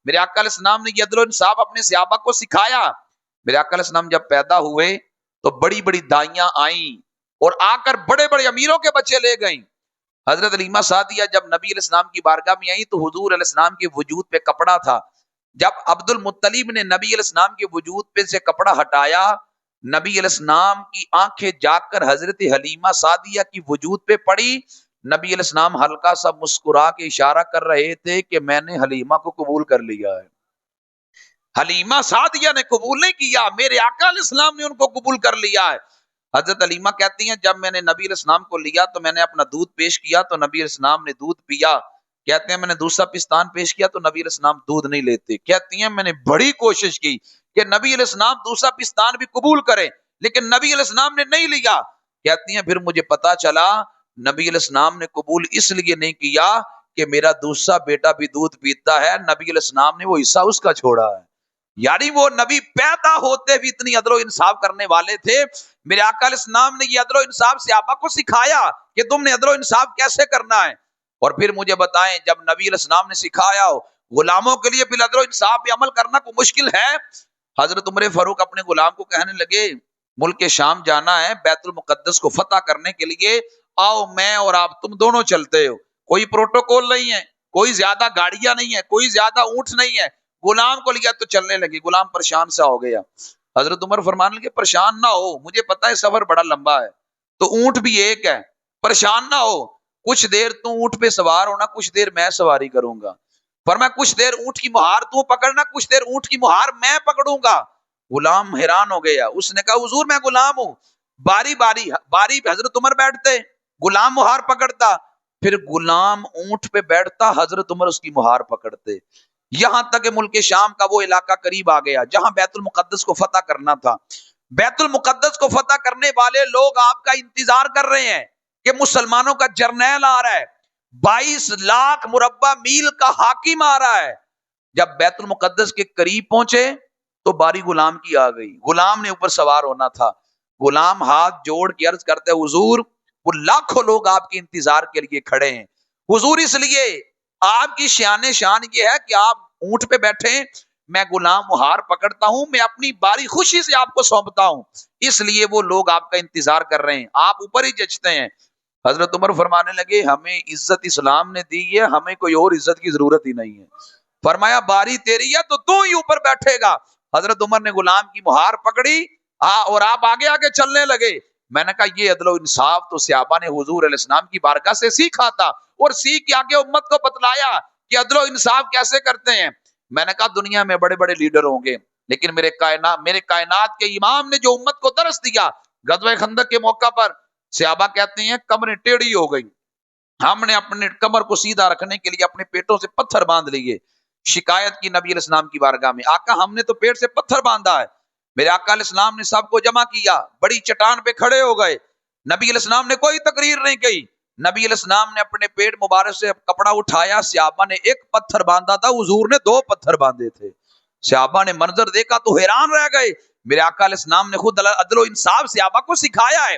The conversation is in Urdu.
میرے آقا علیہ السلام نے یہ عدل و انصاف اپنے صحابہ کو سکھایا. میرے آقا علیہ السلام جب پیدا ہوئے تو بڑی بڑی دائیاں آئیں اور آ کر بڑے بڑے امیروں کے بچے لے گئیں. حضرت علیمہ سعدیہ جب نبی علیہ السلام کی بارگاہ میں آئی تو حضور علیہ السلام کے وجود پہ کپڑا تھا. جب عبد المطلب نے نبی علیہ السلام کے وجود پہ سے کپڑا ہٹایا، نبی علیہ السلام کی آنکھیں جاگ کر حضرت حلیمہ سعدیہ کی وجود پہ پڑی. نبی علیہ السلام ہلکا سا مسکرا کے اشارہ کر رہے تھے کہ میں نے حلیمہ کو قبول کر لیا ہے. حلیمہ سعدیہ نے قبول نہیں کیا، میرے آقا علیہ السلام نے ان کو قبول کر لیا ہے. حضرت حلیمہ کہتی ہیں جب میں نے نبی علیہ السلام کو لیا تو میں نے اپنا دودھ پیش کیا تو نبی علیہ السلام نے دودھ پیا. کہتے ہیں میں نے دوسرا پستان پیش کیا تو نبی علیہ السلام دودھ نہیں لیتے. کہتی ہیں میں نے بڑی کوشش کی کہ نبی علیہ السلام دوسرا پستان بھی قبول کریں، لیکن نبی علیہ السلام نے نہیں لیا. کہتی ہیں پھر مجھے پتا چلا نبی علیہ السلام نے قبول اس لیے نہیں کیا کہ میرا دوسرا بیٹا بھی دودھ پیتا ہے، نبی علیہ السلام نے وہ حصہ اس کا چھوڑا ہے. یعنی وہ نبی پیدا ہوتے بھی اتنی عدل و انصاف کرنے والے تھے. میرے آقا علیہ السلام نے یہ عدل و انصاف صحابہ کو سکھایا کہ تم نے عدل و انصاف کیسے کرنا ہے. اور پھر مجھے بتائیں جب نبی علیہ السلام نے سکھایا ہو غلاموں کے لیے پھر عدل و انصاف پہ عمل کرنا کوئی مشکل ہے؟ حضرت عمر فاروق اپنے غلام کو کہنے لگے ملک شام جانا ہے بیت المقدس کو فتح کرنے کے لیے، آؤ میں اور آپ تم دونوں چلتے ہو. کوئی پروٹوکول نہیں ہے، کوئی زیادہ گاڑیاں نہیں ہے، کوئی زیادہ اونٹ نہیں ہے. غلام کو لیا تو چلنے لگے. غلام پریشان سا ہو گیا. حضرت عمر فرمانے لگے پریشان نہ ہو، مجھے پتا ہے سفر بڑا لمبا ہے تو اونٹ بھی ایک ہے، پریشان نہ ہو. کچھ دیر تو اونٹ پہ سوار ہونا، کچھ دیر میں سواری کروں گا. فرمایا کچھ دیر اونٹ کی مہار تو پکڑنا، کچھ دیر اونٹ کی مہار میں پکڑوں گا. غلام حیران ہو گیا. اس نے کہا حضور میں غلام ہوں. باری باری حضرت عمر بیٹھتے، غلام مہار پکڑتا، پھر غلام اونٹ پہ بیٹھتا، حضرت عمر اس کی مہار پکڑتے. یہاں تک کہ ملک شام کا وہ علاقہ قریب آ گیا جہاں بیت المقدس کو فتح کرنا تھا. بیت المقدس کو فتح کرنے والے لوگ آپ کا انتظار کر رہے ہیں کہ مسلمانوں کا جرنیل آ رہا ہے، 22 لاکھ مربع میل کا حاکم آ رہا ہے. جب بیت المقدس کے قریب پہنچے تو باری غلام کی آ گئی. غلام نے اوپر سوار ہونا تھا. غلام ہاتھ جوڑ کے عرض کرتے حضور وہ لاکھوں لوگ آپ کے انتظار کے لیے کھڑے ہیں. حضور اس لیے آپ کی شان یہ ہے کہ آپ اونٹ پہ بیٹھے، میں غلام مہار پکڑتا ہوں، میں اپنی باری خوشی سے آپ کو سونپتا ہوں، اس لیے وہ لوگ آپ کا انتظار کر رہے ہیں، آپ اوپر ہی جچتے ہیں. حضرت عمر فرمانے لگے ہمیں عزت اسلام نے دی ہے، ہمیں کوئی اور عزت کی ضرورت ہی نہیں ہے. فرمایا باری تیری ہے تو ہی اوپر بیٹھے گا. حضرت عمر نے غلام کی مہار پکڑی اور آپ آگے آگے چلنے لگے. میں نے کہا یہ عدل و انصاف تو صحابہ نے حضور علیہ السلام کی بارگاہ سے سیکھا تھا اور سیکھ کے آگے امت کو بتلایا کہ عدل و انصاف کیسے کرتے ہیں. میں نے کہا دنیا میں بڑے بڑے لیڈر ہوں گے لیکن میرے کائنات کے امام نے جو امت کو درس دیا غزوہ خندق کے موقع پر، صحابہ کہتے ہیں کمریں ٹیڑھی ہو گئی، ہم نے اپنے کمر کو سیدھا رکھنے کے لیے اپنے پیٹوں سے پتھر باندھ لیے. شکایت کی نبی علیہ السلام کی بارگاہ میں، آقا ہم نے تو پیٹ سے پتھر باندھا ہے. میرے آقا علیہ السلام نے سب کو جمع کیا، بڑی چٹان پہ کھڑے ہو گئے. نبی علیہ السلام نے کوئی تقریر نہیں کی. نبی علیہ السلام نے اپنے پیٹ مبارک سے کپڑا اٹھایا، صحابہ نے ایک پتھر باندھا تھا، حضور نے 2 پتھر باندھے تھے. صحابہ نے منظر دیکھا تو حیران رہ گئے. میرے آقا علیہ السلام نے خود عدل و انصاف صحابہ کو سکھایا ہے.